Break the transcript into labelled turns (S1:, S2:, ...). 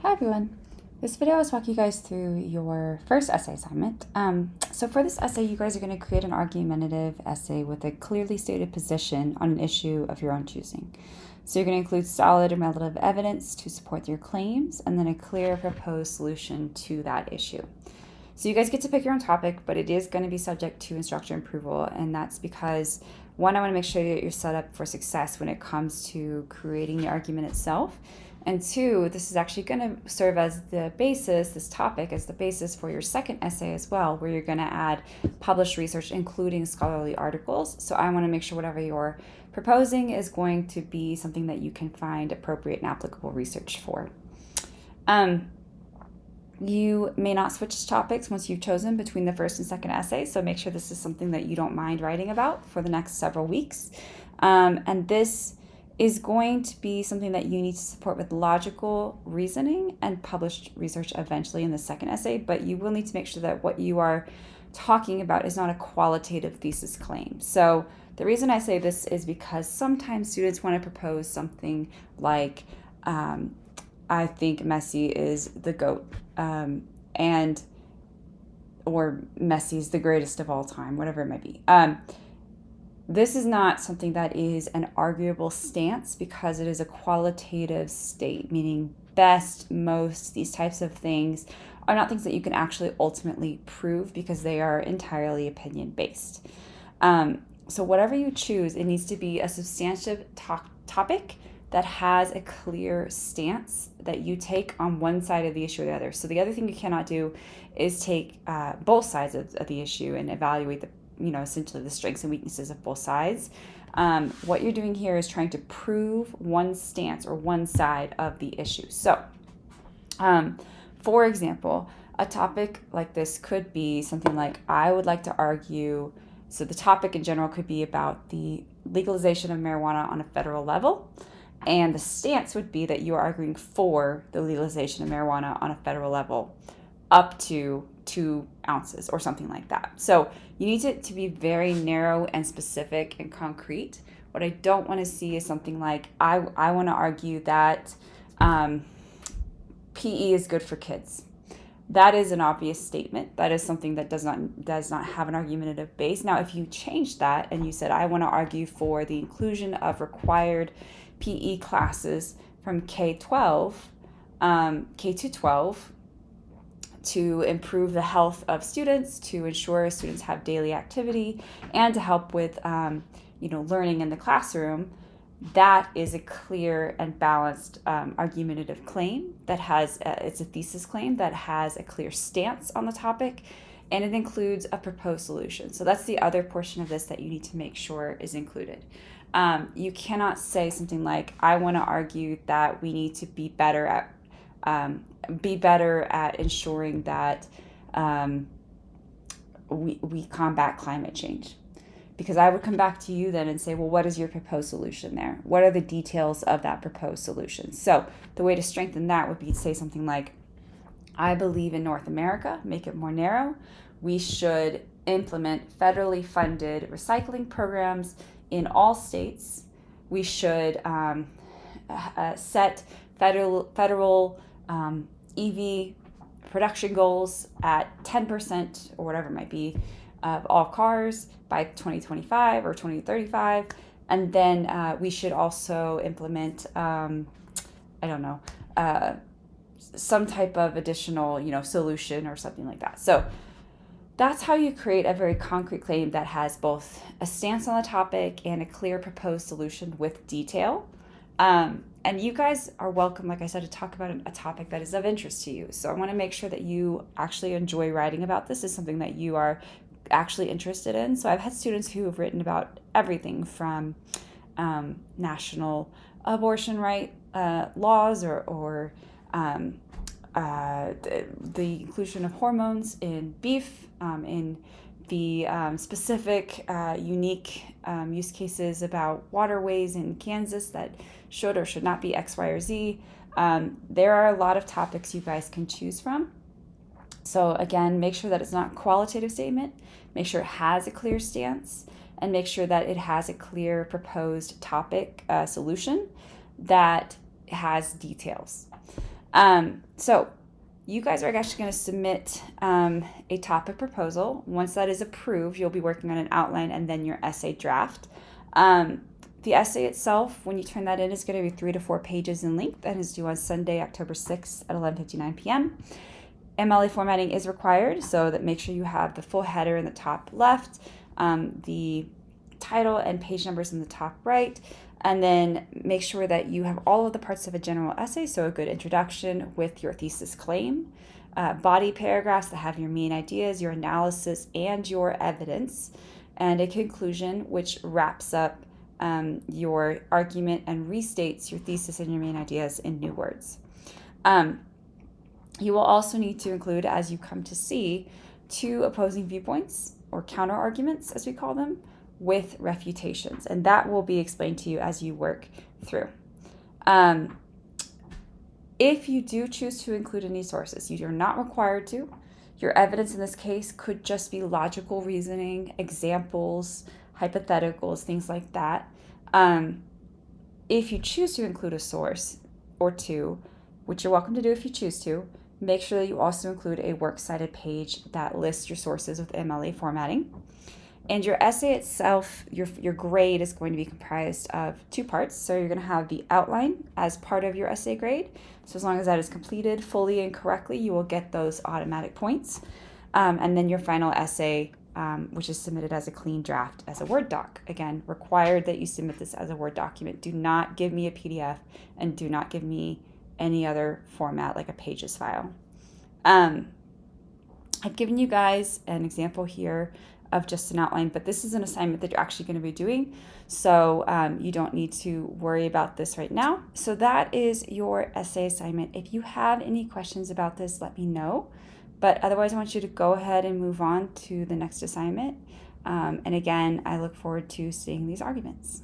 S1: Hi everyone. This video is walking you guys through your first essay assignment. So for this essay, you guys are going to create an argumentative essay with a clearly stated position on an issue of your own choosing. So you're going to include solid and relative evidence to support your claims, and then a clear proposed solution to that issue. So you guys get to pick your own topic, but it is going to be subject to instructor approval, and that's because, one, I want to make sure that you're set up for success when it comes to creating the argument itself. And two, this is actually going to serve as the basis, this topic as the basis for your second essay as well, where you're going to add published research, including scholarly articles. So I want to make sure whatever you're proposing is going to be something that you can find appropriate and applicable research for. You may not switch topics once you've chosen between the first and second essay, so make sure this is something that you don't mind writing about for the next several weeks. And this is going to be something that you need to support with logical reasoning and published research eventually in the second essay, but you will need to make sure that what you are talking about is not a qualitative thesis claim. So the reason I say this is because sometimes students want to propose something like, I think Messi is the GOAT, or Messi is the greatest of all time, whatever it might be. This is not something that is an arguable stance because it is a qualitative state, meaning best, most, these types of things are not things that you can actually ultimately prove because they are entirely opinion-based. So whatever you choose, it needs to be a substantive topic that has a clear stance that you take on one side of the issue or the other. So the other thing you cannot do is take both sides of the issue and evaluate essentially the strengths and weaknesses of both sides. What you're doing here is trying to prove one stance or one side of the issue. So, for example, a topic like this could be something like, I would like to argue, so the topic in general could be about the legalization of marijuana on a federal level. And the stance would be that you are arguing for the legalization of marijuana on a federal level up to 2 ounces or something like that. So you need it to be very narrow and specific and concrete. What I don't want to see is something like, I want to argue that PE is good for kids. That is an obvious statement. That is something that does not have an argumentative base. Now, if you change that and you said, I want to argue for the inclusion of required PE classes from K-12, K-12, to improve the health of students, to ensure students have daily activity, and to help with learning in the classroom, that is a clear and balanced argumentative claim that has it's a thesis claim that has a clear stance on the topic, and it includes a proposed solution. So that's the other portion of this that you need to make sure is included. You cannot say something like, I want to argue that we need to be better at ensuring that we combat climate change. Because I would come back to you then and say, well, what is your proposed solution there? What are the details of that proposed solution? So the way to strengthen that would be to say something like, I believe in North America, make it more narrow. We should implement federally funded recycling programs in all states. We should set federal EV production goals at 10% or whatever it might be of all cars by 2025 or 2035. And then we should also implement, some type of additional, solution or something like that. So that's how you create a very concrete claim that has both a stance on the topic and a clear proposed solution with detail. And you guys are welcome, like I said, to talk about a topic that is of interest to you. So I want to make sure that you actually enjoy writing about this. Is something that you are actually interested in. So I've had students who have written about everything from national abortion right laws or the inclusion of hormones in beef, in the specific unique use cases about waterways in Kansas that should or should not be X, Y, or Z. There are a lot of topics you guys can choose from. So again, make sure that it's not a qualitative statement, make sure it has a clear stance, and make sure that it has a clear proposed topic solution that has details. So you guys are actually going to submit a topic proposal. Once that is approved, you'll be working on an outline and then your essay draft. The essay itself, when you turn that in, is going to be 3 to 4 pages in length and is due on Sunday, October 6th at 11:59 p.m. MLA formatting is required, so that make sure you have the full header in the top left, the title and page numbers in the top right, and then make sure that you have all of the parts of a general essay, so a good introduction with your thesis claim, body paragraphs that have your main ideas, your analysis, and your evidence, and a conclusion which wraps up your argument and restates your thesis and your main ideas in new words. You will also need to include, as you come to see, 2 opposing viewpoints, or counter arguments as we call them, with refutations, and that will be explained to you as you work through. If you do choose to include any sources, you are not required to. Your evidence in this case could just be logical reasoning, examples, hypotheticals, things like that. If you choose to include a source or 2, which you're welcome to do if you choose to, make sure that you also include a works cited page that lists your sources with MLA formatting. And your essay itself, your grade is going to be comprised of 2 parts. So you're going to have the outline as part of your essay grade. So as long as that is completed fully and correctly, you will get those automatic points. And then your final essay, which is submitted as a clean draft as a Word doc. Again, required that you submit this as a Word document. Do not give me a PDF and do not give me any other format like a Pages file. I've given you guys an example here of just an outline, but this is an assignment that you're actually going to be doing, so you don't need to worry about this right now. So that is your essay assignment. If you have any questions about this, let me know, but otherwise I want you to go ahead and move on to the next assignment. And again, I look forward to seeing these arguments.